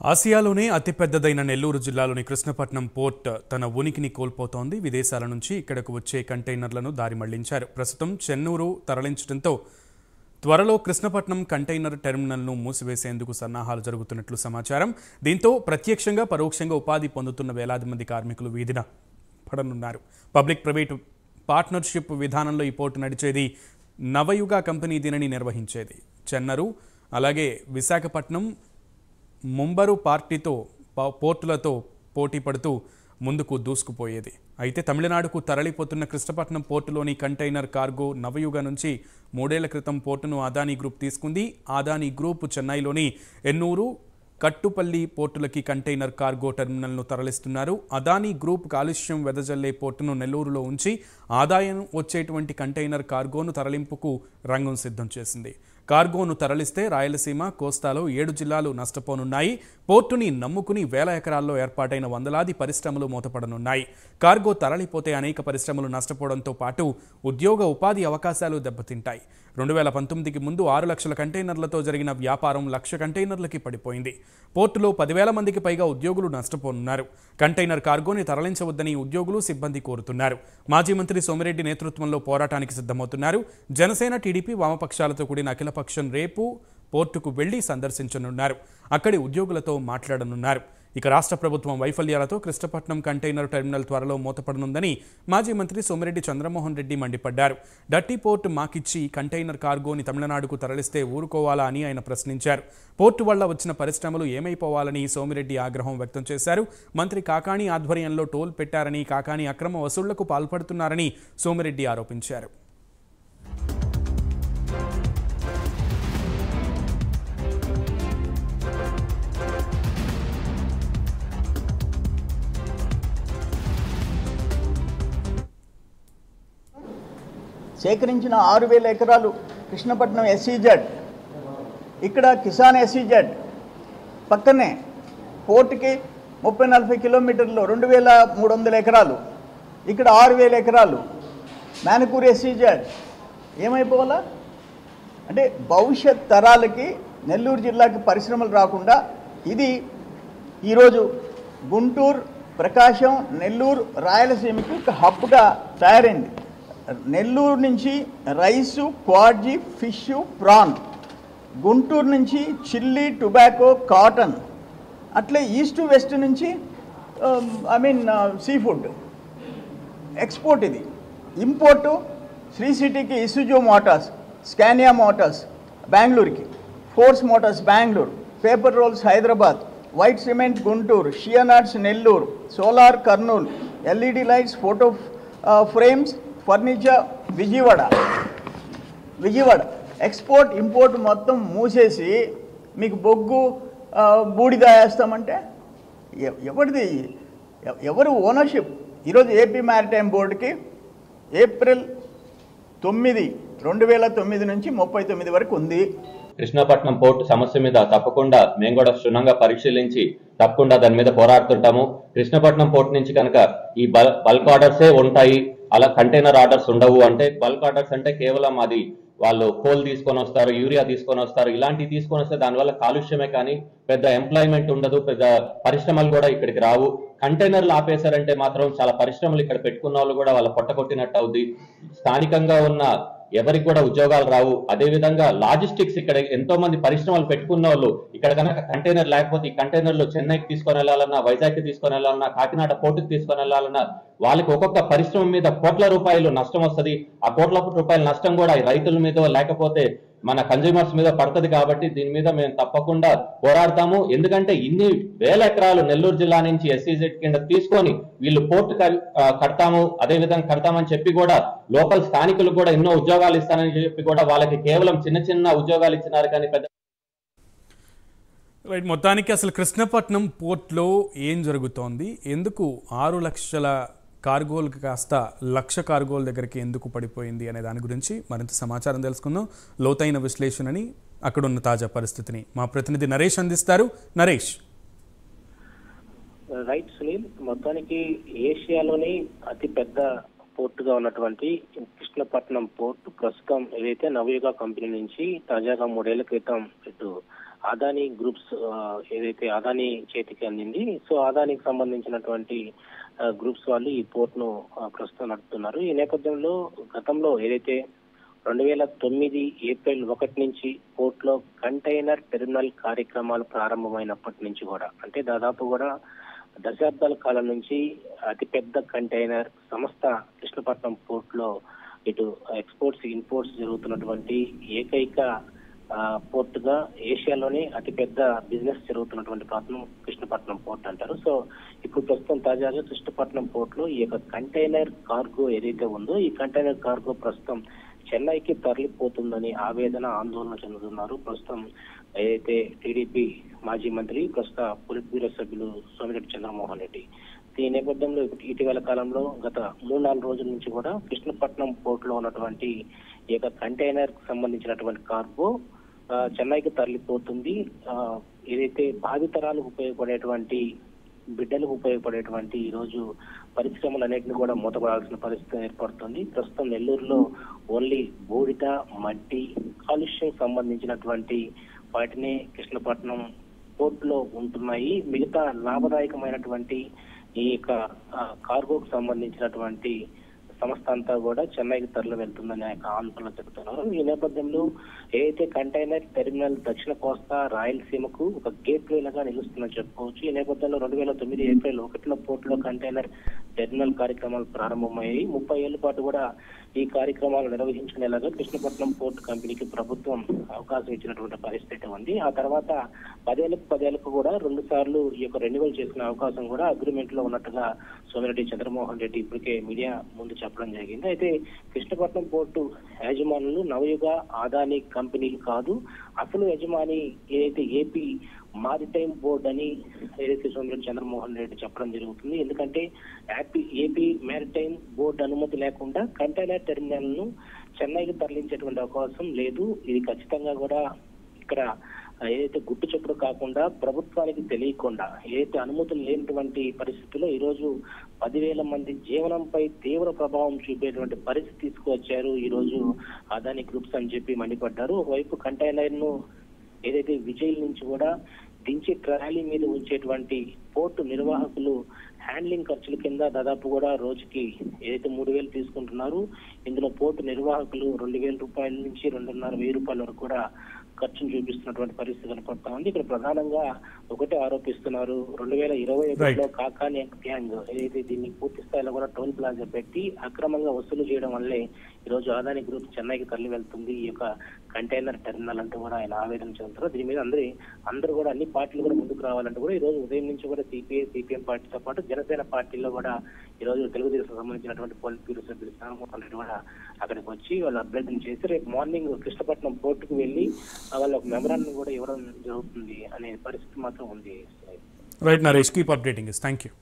ఆసియాలోనే అతిపెద్దదైన నెల్లూరు జిల్లాలోని కృష్ణపట్నం పోర్ట్ తన ఉనికిని కోల్పోతోంది. విదేశాల నుంచి ఇక్కడకు వచ్చే కంటైనర్లను దారి మళ్లించారు. ప్రస్తుతం చెన్నూరు తరలించడంతో త్వరలో కృష్ణపట్నం కంటైనర్ టెర్మినల్ను మూసివేసేందుకు సన్నాహాలు జరుగుతున్నట్లు సమాచారం. దీంతో ప్రత్యక్షంగా పరోక్షంగా ఉపాధి పొందుతున్న వేలాది మంది కార్మికులు వీధిన పడనున్నారు. పబ్లిక్ ప్రైవేట్ పార్ట్నర్షిప్ విధానంలో ఈ పోర్టు నడిచేది. నవయుగ కంపెనీ దీనిని నిర్వహించేది. చెన్నూరు అలాగే విశాఖపట్నం ముంబరు పోర్టులతో పోటీ పడుతూ ముందుకు దూసుకుపోయేది. అయితే తమిళనాడుకు తరలిపోతున్న కృష్ణపట్నం పోర్టులోని కంటైనర్ కార్గో నవయుగ నుంచి 3 ఏళ్ల క్రితం పోర్టును అదానీ గ్రూప్ తీసుకుంది. అదానీ గ్రూప్ చెన్నైలోని ఎన్నూరు, కట్టుపల్లి పోర్టులకి కంటైనర్ కార్గో టెర్మినల్ను తరలిస్తున్నారు. అదానీ గ్రూప్ కాలుష్యం వెదజల్లే పోర్టును నెల్లూరులో ఉంచి ఆదాయం వచ్చేటువంటి కంటైనర్ కార్గోను తరలింపుకు రంగం సిద్ధం చేసింది. కార్గోను తరలిస్తే రాయలసీమ, కోస్తాలో 7 జిల్లాలు నష్టపోనున్నాయి. పోర్టుని నమ్ముకుని వేల ఎకరాల్లో ఏర్పాటైన వందలాది పరిశ్రమలు మూతపడనున్నాయి. కార్గో తరలిపోతే అనేక పరిశ్రమలు నష్టపోవడంతో పాటు ఉద్యోగ ఉపాధి అవకాశాలు దెబ్బతింటాయి. 2019కి ముందు 6 లక్షల కంటైనర్లతో జరిగిన వ్యాపారం 1,00,000 కంటైనర్లకి పడిపోయింది. పోర్టులో 10,000 మందికి పైగా ఉద్యోగులు నష్టపోనున్నారు. కంటైనర్ కార్గోని తరలించవద్దని ఉద్యోగులు, సిబ్బంది కోరుతున్నారు. మాజీ మంత్రి సోమిరెడ్డి నేతృత్వంలో పోరాటానికి సిద్ధమవుతున్నారు. జనసేన, టీడీపీ, వామపక్షాలతో కూడిన అఖిలపక్షం రేపు పోర్టుకు వెళ్లి సందర్శించనున్నారు. అక్కడి ఉద్యోగులతో మాట్లాడనున్నారు. ఇక రాష్ట్ర ప్రభుత్వం వైఫల్యాలతో కృష్ణపట్నం కంటైనర్ టెర్మినల్ త్వరలో మూతపడనుందని మాజీ మంత్రి సోమిరెడ్డి చంద్రమోహన్ రెడ్డి మండిపడ్డారు. డర్టీ పోర్టు మాకిచ్చి కంటైనర్ కార్గోని తమిళనాడుకు తరలిస్తే ఊరుకోవాలా అని ఆయన ప్రశ్నించారు. పోర్టు వల్ల వచ్చిన పరిశ్రమలు ఏమైపోవాలని సోమిరెడ్డి ఆగ్రహం వ్యక్తం చేశారు. మంత్రి కాకాణి ఆధ్వర్యంలో టోల్ పెట్టారని, కాకాణి అక్రమ వసూళ్లకు పాల్పడుతున్నారని సోమిరెడ్డి ఆరోపించారు. సేకరించిన 6,000 ఎకరాలు కృష్ణపట్నం SEZ, ఇక్కడ కిసాన్ SEZ పక్కనే పోర్టుకి 30-40 కిలోమీటర్లు 2,300 ఎకరాలు, ఇక్కడ 6,000 ఎకరాలు మేనకూరు SEZ ఏమైపోవాలా అంటే భవిష్యత్ తరాలకి నెల్లూరు జిల్లాకి పరిశ్రమలు రాకుండా ఇది ఈరోజు గుంటూరు, ప్రకాశం, నెల్లూరు, రాయలసీమకి ఒక హబ్గా తయారైంది. నెల్లూరు నుంచి రైసు, క్వాడ్జీ, ఫిష్, ప్రాన్, గుంటూరు నుంచి చిల్లీ, టొబాకో, కాటన్, అట్లే ఈస్ట్ వెస్ట్ నుంచి సీ ఫుడ్ ఎక్స్పోర్ట్. ఇది ఇంపోర్టు శ్రీ సిటీకి ఇసుజు మోటార్స్, స్కానియా మోటార్స్ బెంగళూరుకి, Force motors Bengaluru, paper rolls Hyderabad, white cement Guntur, షియానాట్స్ Nellore, solar Kurnool, LED lights, photo frames, furniture Vijayawada. Export import మొత్తం మూసేసి మీకు బొగ్గు, బూడిద వేస్తామంటే ఎవరిది, ఎవరు ఓనర్షిప్? ఈరోజు ఏపీ మ్యారిటైమ్ బోర్డుకి ఏప్రిల్ 9, 2009 నుంచి 39 వరకు ఉంది. కృష్ణపట్నం పోర్టు సమస్య మీద తప్పకుండా మేము కూడా క్షుణ్ణంగా పరిశీలించి తప్పకుండా దాని మీద పోరాడుతుంటాము. కృష్ణపట్నం పోర్టు నుంచి కనుక ఈ బల్క్ ఆర్డర్సే ఉంటాయి, అలా కంటైనర్ ఆర్డర్స్ ఉండవు. అంటే బల్క్ ఆర్డర్స్ అంటే కేవలం అది వాళ్ళు కోల్ తీసుకొని వస్తారు, యూరియా తీసుకొని వస్తారు, ఇలాంటివి తీసుకొని వస్తే దానివల్ల కాలుష్యమే కానీ పెద్ద ఎంప్లాయ్మెంట్ ఉండదు, పెద్ద పరిశ్రమలు కూడా ఇక్కడికి రావు. కంటైనర్లు ఆపేశారంటే మాత్రం చాలా పరిశ్రమలు ఇక్కడ పెట్టుకున్న వాళ్ళు కూడా వాళ్ళ పొట్టకొట్టినట్టు అవుద్ది. స్థానికంగా ఉన్న ఎవరికి కూడా ఉద్యోగాలు రావు. అదేవిధంగా లాజిస్టిక్స్, ఇక్కడ ఎంతో మంది పరిశ్రమలు పెట్టుకున్న వాళ్ళు ఇక్కడ కనుక కంటైనర్ లేకపోతే ఈ కంటైనర్లు చెన్నైకి తీసుకొని వెళ్ళాలన్నా, వైజాగ్కి తీసుకొని వెళ్ళాలన్నా, కాకినాడ పోర్టుకి తీసుకొని వెళ్ళాలన్నా వాళ్ళకి ఒక్కొక్క పరిశ్రమ మీద కోట్ల రూపాయలు నష్టం వస్తుంది. ఆ కోట్ల రూపాయల నష్టం కూడా రైతుల మీద లేకపోతే మన కన్జ్యూమర్స్ మీద పడుతుంది. కాబట్టి దీని మీద మేము తప్పకుండా పోరాడతాము. ఎందుకంటే ఇన్ని వేల ఎకరాలు నెల్లూరు జిల్లా నుంచి SEZ కింద తీసుకొని వీళ్ళు పోర్టు కడతాము, అదేవిధంగా కడతామని చెప్పి కూడా లోకల్ స్థానికులకు కూడా ఎన్నో ఉద్యోగాలు ఇస్తానని చెప్పి కూడా వాళ్ళకి కేవలం చిన్న ఉద్యోగాలు ఇచ్చినారు కానీ పెద్ద. రైట్, మొత్తానికి అసలు కృష్ణపట్నం పోర్ట్లో ఏం జరుగుతోంది, ఎందుకు 6 లక్షల కార్గోలకు కాస్త 1,00,000 కార్గోల దగ్గరికి ఎందుకు పడిపోయింది అనే దాని గురించి మరింత సమాచారం తెలుసుకుందాం. లోతైన విశ్లేషణని, అక్కడున్న తాజా పరిస్థితిని మా ప్రతినిధి నరేష్ అందిస్తారు. నరేష్. రైట్ సునీల్, మొత్తానికి ఏషియాలోని అతిపెద్ద పోర్టుగా ఉన్నటువంటి కృష్ణపట్నం పోర్టు ప్రస్తుతం ఏదైతే నవయుగ కంపెనీ నుంచి తాజాగా 3 ఏళ్ల క్రితం ఇటు అదానీ గ్రూప్స్ ఏదైతే అదానీ చేతికి అందింది. సో అదానికి సంబంధించినటువంటి గ్రూప్స్ వాళ్ళు ఈ పోర్ట్ ను ప్రస్తుతం నడుపుతున్నారు. ఈ నేపథ్యంలో గతంలో ఏదైతే 2009 ఏప్రిల్ 1 నుంచి పోర్ట్ లో కంటైనర్ టెర్మినల్ కార్యక్రమాలు ప్రారంభమైనప్పటి నుంచి కూడా, అంటే దాదాపు కూడా దశాబ్దాల కాలం నుంచి అతిపెద్ద కంటైనర్ సంస్థ కృష్ణపట్నం పోర్ట్ లో ఇటు ఎక్స్పోర్ట్స్ ఇంపోర్ట్స్ జరుగుతున్నటువంటి ఏకైక పోర్ట్ గా ఏషియాలోనే అతిపెద్ద బిజినెస్ జరుగుతున్నటువంటి ప్రాంతం కృష్ణపట్నం పోర్ట్ అంటారు. సో ఇప్పుడు ప్రస్తుతం తాజాగా కృష్ణపట్నం పోర్ట్ లో ఈ యొక్క కంటైనర్ కార్గో ఏదైతే ఉందో ఈ కంటైనర్ కార్గో ప్రస్తుతం చెన్నైకి తరలిపోతుందని ఆవేదన ఆందోళన చెందుతున్నారు. ప్రస్తుతం ఏదైతే టీడీపీ మాజీ మంత్రి ప్రస్తుత పొలిట్ బ్యూరో సభ్యులు సోమిరెడ్డి చంద్రమోహన్ రెడ్డి. ఈ నేపథ్యంలో ఇటీవల కాలంలో గత 3-4 రోజుల నుంచి కూడా కృష్ణపట్నం పోర్ట్ లో ఉన్నటువంటి ఈ యొక్క కంటైనర్ సంబంధించినటువంటి కార్గో చెన్నైకి తరలిపోతుంది. ఏదైతే భావితరాలకు ఉపయోగపడేటువంటి బిడ్డలకు ఉపయోగపడేటువంటి ఈ రోజు పరిశ్రమలన్నింటినీ కూడా మూతపడాల్సిన పరిస్థితి ఏర్పడుతుంది. ప్రస్తుతం నెల్లూరులో ఓన్లీ బూడిద, మట్టి, కాలుష్యం సంబంధించినటువంటి వాటిని కృష్ణపట్నం పోర్ట్ లో ఉంటున్నాయి. మిగతా లాభదాయకమైనటువంటి ఈ యొక్క కార్గోకు సంబంధించినటువంటి సంస్థ అంతా కూడా చెన్నైకి తరలి వెళ్తుందని ఆయన ఆందోళన చెబుతున్నారు. ఈ నేపథ్యంలో ఏదైతే కంటైనర్ టెర్మినల్ దక్షిణ కోస్తా రాయలసీమకు ఒక గేట్ వేలుగా నిలుస్తుందని చెప్పుకోవచ్చు. ఈ నేపథ్యంలో 2009 ఏప్రిల్ 1 పోర్ట్ లో కంటైనర్ టెర్మినల్ కార్యక్రమాలు ప్రారంభమయ్యాయి. 30 ఏళ్ల పాటు కూడా ఈ కార్యక్రమాలు నిర్వహించుకునేలాగా కృష్ణపట్నం పోర్ట్ కంపెనీకి ప్రభుత్వం అవకాశం ఇచ్చినటువంటి పరిస్థితి ఉంది. ఆ తర్వాత 10 ఏళ్లకు కూడా 2 సార్లు ఈ యొక్క రెన్యువల్ చేసుకునే అవకాశం కూడా అగ్రిమెంట్ లో ఉన్నట్టుగా సోమిరెడ్డి చంద్రమోహన్ రెడ్డి ఇప్పటికే మీడియా ముందు చెప్పడం జరిగింది. అయితే కృష్ణపట్నం పోర్టు యాజమానులు నవయుగ, అదానీ కంపెనీలు కాదు, అసలు యజమాని ఏదైతే ఏపీ మారిటైమ్ బోర్డ్ అని ఏదైతే సోమిరెడ్డి చంద్రమోహన్ రెడ్డి చెప్పడం జరుగుతుంది. ఎందుకంటే ఏపీ మారిటైమ్ బోర్డు అనుమతి లేకుండా కంటైనర్ టెర్మినల్ ను చెన్నైకి తరలించేటువంటి అవకాశం లేదు. ఇది ఖచ్చితంగా కూడా ఇక్కడ ఏదైతే గుట్టు చప్పుడు కాకుండా ప్రభుత్వానికి తెలియకుండా ఏదైతే అనుమతులు లేనటువంటి పరిస్థితుల్లో ఈ రోజు 10,000 మంది జీవనంపై తీవ్ర ప్రభావం చూపేటువంటి పరిస్థితి తీసుకువచ్చారు ఈ రోజు అదానీ గ్రూప్స్ అని చెప్పి మండిపడ్డారు. ఒకవైపు కంటైనర్ ను ఏదైతే విజయ్ నుంచి కూడా దించి ట్రాలీ మీద ఉంచేటువంటి పోర్టు నిర్వాహకులు హ్యాండ్లింగ్ ఖర్చుల కింద దాదాపు కూడా రోజుకి ఏదైతే 3,000 తీసుకుంటున్నారు, ఇందులో పోర్టు నిర్వాహకులు 2,000 రూపాయల నుంచి 2,500 రూపాయల వరకు కూడా ఖర్చును చూపిస్తున్నటువంటి పరిస్థితి కనపడతా ఉంది. ఇక్కడ ప్రధానంగా ఒకటే ఆరోపిస్తున్నారు, 2021లో కాకాని గ్యాంగ్ ఏదైతే దీన్ని పూర్తి స్థాయిలో కూడా టోల్ ప్లాజా పెట్టి అక్రమంగా వసూలు చేయడం వల్లే ఈ రోజు అదానీ గ్రూప్ చెన్నైకి తరలి వెళ్తుంది ఈ యొక్క కంటైనర్ టెర్మినల్ అంటూ కూడా ఆయన ఆవేదన చెందుతారు. దీని మీద అందరూ కూడా అన్ని పార్టీలు కూడా ముందుకు రావాలంటూ కూడా ఈ రోజు ఉదయం నుంచి కూడా సిపిఐ, సిపిఎం పార్టీతో పాటు జనసేన పార్టీలో కూడా ఈ రోజు తెలుగుదేశం సంబంధించినటువంటి పొలిట్ బ్యూరో సభ్యులు చంద్రమోహన్ రెడ్డి కూడా అక్కడికి వచ్చి వాళ్ళు అభ్యర్థన చేసి రేపు మార్నింగ్ కృష్ణపట్నం పోర్టుకు వెళ్లి వాళ్ళ ఒక మెమరాండం కూడా ఇవ్వడం జరుగుతుంది అనే పరిస్థితి మాత్రం ఉంది. Right Naresh, keep updating. Thank you.